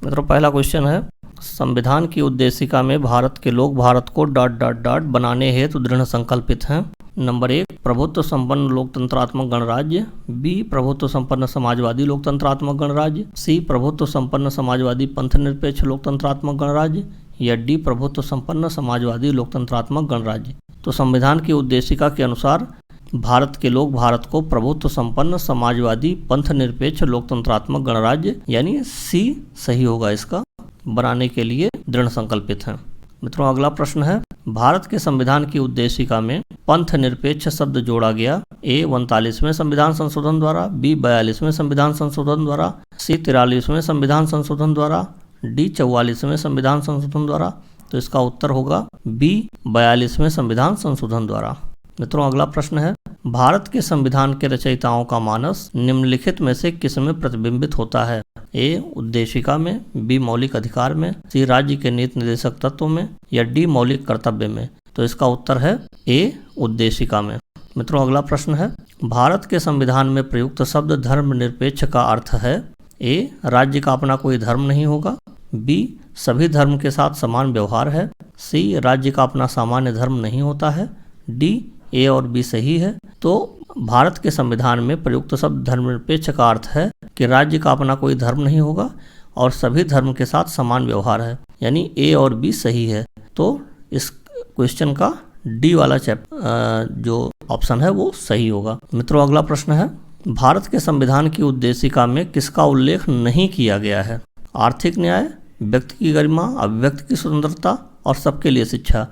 मित्रों पहला क्वेश्चन है, संविधान की उद्देशिका में भारत के लोग भारत को ... बनाने हेतु दृढ़ संकल्पित हैं। नंबर 1, प्रभुत्व संपन्न लोकतंत्रात्मक गणराज्य। बी, प्रभुत्व संपन्न समाजवादी लोकतंत्रात्मक गणराज्य। सी, प्रभुत्व संपन्न समाजवादी पंथ निरपेक्ष लोकतंत्रात्मक गणराज्य। या डी, प्रभुत्व संपन्न समाजवादी लोकतंत्रात्मक गणराज्य। तो संविधान की उद्देशिका के अनुसार भारत के लोग भारत को प्रभुत्व संपन्न समाजवादी पंथ निरपेक्ष लोकतंत्रात्मक गणराज्य यानी सी सही होगा इसका, बनाने के लिए दृढ़ संकल्पित हैं। मित्रों अगला प्रश्न है, भारत के संविधान की उद्देशिका में पंथ निरपेक्ष शब्द जोड़ा गया। ए 39वें संविधान संशोधन द्वारा, बी 42वें संविधान संशोधन द्वारा, सी 43वें संविधान संशोधन द्वारा, डी 44वें संविधान संशोधन द्वारा। तो इसका उत्तर होगा बी 42वें संविधान संशोधन द्वारा। मित्रों अगला प्रश्न है, भारत के संविधान के रचयिताओं का मानस निम्नलिखित में से किस में प्रतिबिंबित होता है? ए उद्देशिका में, बी मौलिक अधिकार में, सी राज्य के नीति निर्देशक तत्व में, या डी मौलिक कर्तव्य में। तो इसका उत्तर है ए उद्देशिका में। मित्रों अगला प्रश्न है, भारत के संविधान में प्रयुक्त शब्द धर्मनिरपेक्ष का अर्थ है? ए राज्य का अपना कोई धर्म नहीं होगा, बी सभी धर्म के साथ समान व्यवहार है, सी राज्य का अपना सामान्य धर्म नहीं होता है, डी ए और बी सही है। तो भारत के संविधान में प्रयुक्त शब्द धर्मनिरपेक्ष का अर्थ है कि राज्य का अपना कोई धर्म नहीं होगा और सभी धर्म के साथ समान व्यवहार है, यानी ए और बी सही है। तो इस क्वेश्चन का डी वाला जो ऑप्शन है वो सही होगा। मित्रों अगला प्रश्न है, भारत के संविधान की उद्देशिका में किसका उल्लेख नहीं किया गया है? आर्थिक न्याय, व्यक्ति की गरिमा, अभिव्यक्ति की स्वतंत्रता और सबके लिए शिक्षा।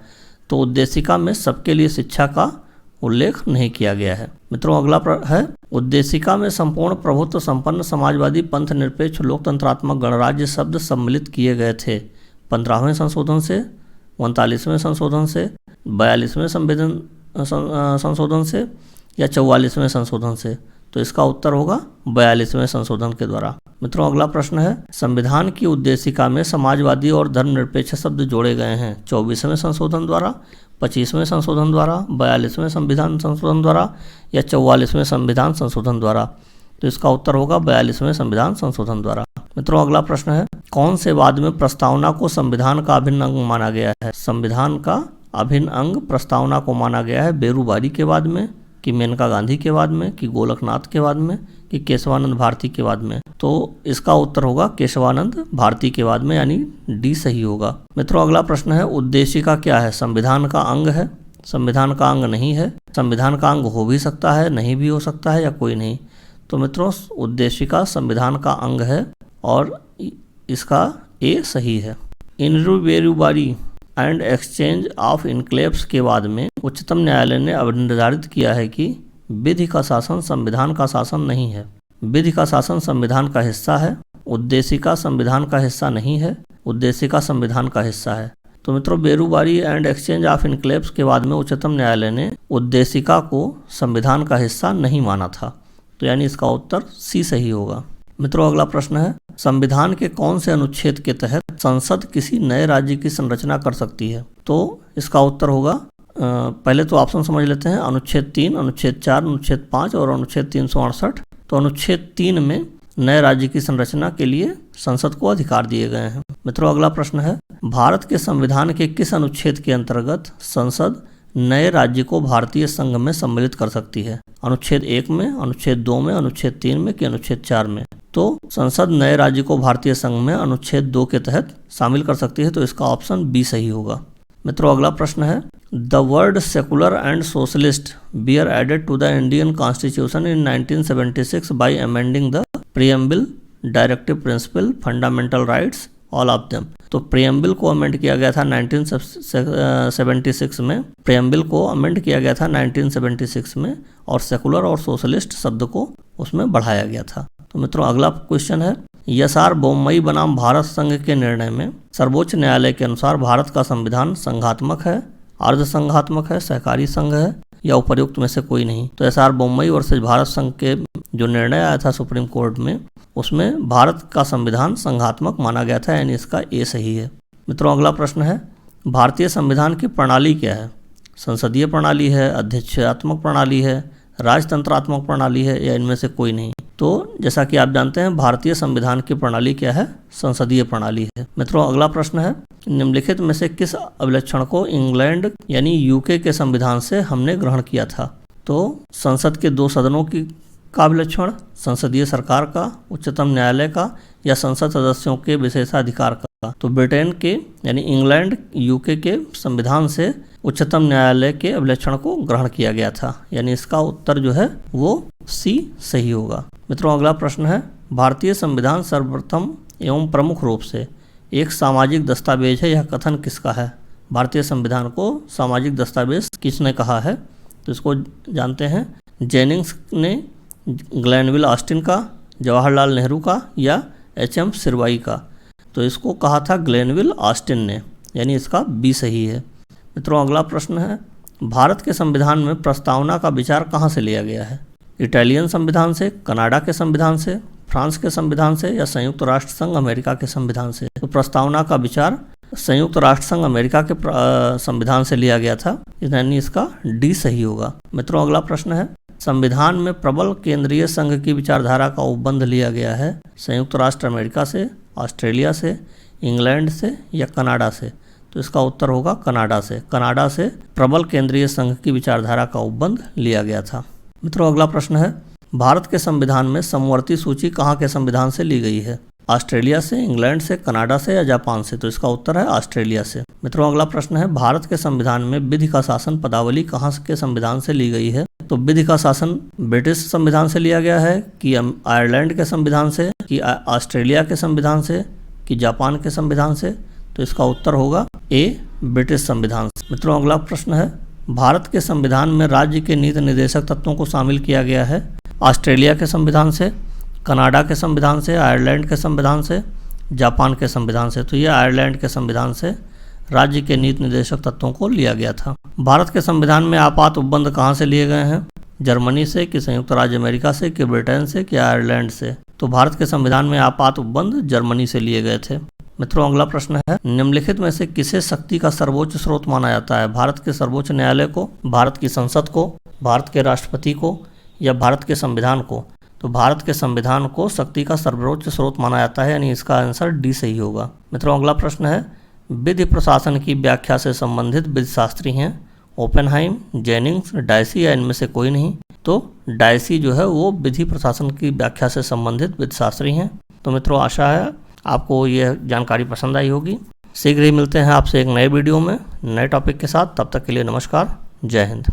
तो उद्देशिका में सबके लिए शिक्षा का उल्लेख नहीं किया गया है। मित्रों अगला है, उद्देशिका में संपूर्ण प्रभुत्व संपन्न समाजवादी पंथ निरपेक्ष लोकतंत्रात्मक गणराज्य शब्द सम्मिलित किए गए थे 15वें संशोधन से, 39वें संशोधन से, 42वें संशोधन से या 44वें संशोधन से। तो इसका उत्तर होगा 42वें संशोधन के द्वारा। मित्रों अगला प्रश्न है, संविधान की उद्देशिका में समाजवादी और धर्मनिरपेक्ष शब्द जोड़े गए हैं 24वें संशोधन द्वारा, 25वें संशोधन द्वारा, 42वें संविधान संशोधन द्वारा या 44वें संविधान संशोधन द्वारा। तो इसका उत्तर होगा 42वें संविधान संशोधन द्वारा। मित्रों अगला प्रश्न है, कौन से वाद में प्रस्तावना को संविधान का अभिन्न अंग माना गया है? संविधान का अभिन्न अंग प्रस्तावना को माना गया है बेरूबारी के वाद में, कि मेनका गांधी के वाद में, कि गोलकनाथ के वाद में, कि केशवानंद भारती के वाद में। तो इसका उत्तर होगा केशवानंद भारती के वाद में, यानी डी सही होगा। मित्रों अगला प्रश्न है, उद्देशिका क्या है? संविधान का अंग है, संविधान का अंग नहीं है, संविधान का अंग हो भी सकता है, नहीं भी हो सकता है, या कोई नहीं। तो मित्रों उद्देशिका संविधान का अंग है और इसका ए सही है। Berubari and exchange of enclaves के बाद में उच्चतम न्यायालय ने अब निर्धारित किया है कि विधि का शासन संविधान का शासन नहीं है। विधि का शासन संविधान का हिस्सा है, उद्देशिका संविधान का हिस्सा नहीं है, उद्देशिका संविधान का हिस्सा है। तो मित्रों Berubari and exchange of enclaves के बाद में उच्चतम न्यायालय ने उद्देशिका को संविधान का हिस्सा नहीं माना था। तो यानी इसका उत्तर सी सही होगा। मित्रों अगला प्रश्न है, संविधान के कौन से अनुच्छेद के तहत संसद किसी नए राज्य की संरचना कर सकती है? तो इसका उत्तर होगा, पहले तो ऑप्शन समझ लेते हैं, अनुच्छेद 3, अनुच्छेद 4, अनुच्छेद 5 और अनुच्छेद 368। तो अनुच्छेद 3 में नए राज्य की संरचना के लिए संसद को अधिकार दिए गए हैं। मित्रों अगला प्रश्न है, भारत के संविधान के किस अनुच्छेद के अंतर्गत संसद नए राज्य को भारतीय संघ में सम्मिलित कर सकती है? अनुच्छेद 1 में, अनुच्छेद 2 में, अनुच्छेद 3 में कि अनुच्छेद 4 में? तो संसद नए राज्य को भारतीय संघ में अनुच्छेद 2 के तहत शामिल कर सकती है। तो इसका ऑप्शन बी सही होगा। मित्रों अगला प्रश्न है, the word secular and socialist were added to the Indian constitution in 1976 by amending the preamble, directive principle, fundamental rights, all of them. तो प्रीएम्बल को अमेंड किया गया था 1976 में, प्रीएम्बल को अमेंड किया गया था 1976 में, और सेकुलर और सोशलिस्ट शब्द को उसमें बढ़ाया गया था। तो मित्रों अगला क्वेश्चन है, एस.आर. बोम्मई बनाम भारत संघ के निर्णय में सर्वोच्च न्यायालय के अनुसार भारत का संविधान संघात्मक है, अर्ध संघात्मक है, सहकारी संघ है, या उपर्युक्त में से कोई नहीं? तो एस.आर. बोम्मई वर्सेज भारत संघ के जो निर्णय आया था सुप्रीम कोर्ट में, उसमें भारत का संविधान संघात्मक माना गया था, यानी इसका ए सही है। मित्रों अगला प्रश्न है, भारतीय संविधान की प्रणाली क्या है? संसदीय प्रणाली है, अध्यक्षात्मक प्रणाली है, राजतंत्रात्मक प्रणाली है, या इनमें से कोई नहीं? तो जैसा कि आप जानते हैं भारतीय संविधान की प्रणाली क्या है, संसदीय प्रणाली है। मित्रों अगला प्रश्न है, निम्नलिखित में से किस अभिलक्षण को इंग्लैंड यानी यूके के संविधान से हमने ग्रहण किया था? तो संसद के 2 सदनों का अभिलक्षण, संसदीय सरकार का, उच्चतम न्यायालय का, या संसद सदस्यों के विशेषाधिकार का। तो ब्रिटेन के यानी इंग्लैंड यूके के संविधान से उच्चतम न्यायालय के अभिलक्षण को ग्रहण किया गया था, यानी इसका उत्तर जो है वो सी सही होगा। मित्रों अगला प्रश्न है, भारतीय संविधान सर्वप्रथम एवं प्रमुख रूप से एक सामाजिक दस्तावेज है, यह कथन किसका है? भारतीय संविधान को सामाजिक दस्तावेज किसने कहा है? तो इसको जानते हैं, जेनिंग्स ने, ग्लेनविल ऑस्टिन का, जवाहरलाल नेहरू का, या एच.एम. शिरवाई का। तो इसको कहा था ग्लेनविल ऑस्टिन ने, यानी इसका बी सही है। मित्रों अगला प्रश्न है, भारत के संविधान में प्रस्तावना का विचार कहाँ से लिया गया है? इटालियन संविधान से, कनाडा के संविधान से, फ्रांस के संविधान से, या संयुक्त राष्ट्र संघ अमेरिका के संविधान से? तो प्रस्तावना का विचार संयुक्त राष्ट्र संघ अमेरिका के संविधान से लिया गया था, यानी इसका डी सही होगा। मित्रों अगला प्रश्न है, संविधान में प्रबल केंद्रीय संघ की विचारधारा का उपबंध लिया गया है संयुक्त राष्ट्र अमेरिका से, ऑस्ट्रेलिया से, इंग्लैंड से, या कनाडा से? तो इसका उत्तर होगा कनाडा से। कनाडा से प्रबल केंद्रीय संघ की विचारधारा का उपबंध लिया गया था। मित्रों अगला प्रश्न है, भारत के संविधान में समवर्ती सूची कहाँ के संविधान से ली गई है? ऑस्ट्रेलिया से, इंग्लैंड से, कनाडा से, या जापान से? तो इसका उत्तर है ऑस्ट्रेलिया से। मित्रों अगला प्रश्न है, भारत के संविधान में विधि का शासन पदावली कहाँ के संविधान से ली गई है? तो विधि का शासन ब्रिटिश संविधान से लिया गया है, कि आयरलैंड के संविधान से, कि ऑस्ट्रेलिया के संविधान से, कि जापान के संविधान से? तो इसका उत्तर होगा ए, ब्रिटिश संविधान से। मित्रों अगला प्रश्न है, भारत के संविधान में राज्य के नीति निर्देशक तत्वों को शामिल किया गया है ऑस्ट्रेलिया के संविधान से, कनाडा के संविधान से, आयरलैंड के संविधान से, जापान के संविधान से? तो यह आयरलैंड के संविधान से राज्य के नीति निर्देशक तत्वों को लिया गया था। भारत के संविधान में आपात उपबंध कहाँ से लिए गए हैं? जर्मनी से, कि संयुक्त राज्य अमेरिका से, कि ब्रिटेन से, कि आयरलैंड से? तो भारत के संविधान में आपात उपबंध जर्मनी से लिए गए थे। मित्रों अगला प्रश्न है, निम्नलिखित में से किसे शक्ति का सर्वोच्च स्रोत माना जाता है? भारत के सर्वोच्च न्यायालय को, भारत की संसद को, भारत के राष्ट्रपति को, या भारत के संविधान को? तो भारत के संविधान को शक्ति का सर्वोच्च स्रोत माना जाता है, यानी इसका आंसर डी सही होगा। मित्रों अगला प्रश्न है, विधि प्रशासन की व्याख्या से संबंधित विधिशास्त्री हैं ओपेनहाइम, जेनिंग्स, डायसी, या इनमें से कोई नहीं? तो डायसी जो है वो विधि प्रशासन की व्याख्या से संबंधित विधिशास्त्री हैं। तो मित्रों आशा है आपको यह जानकारी पसंद आई होगी। शीघ्र ही मिलते हैं आपसे एक नए वीडियो में नए टॉपिक के साथ। तब तक के लिए नमस्कार, जय हिंद।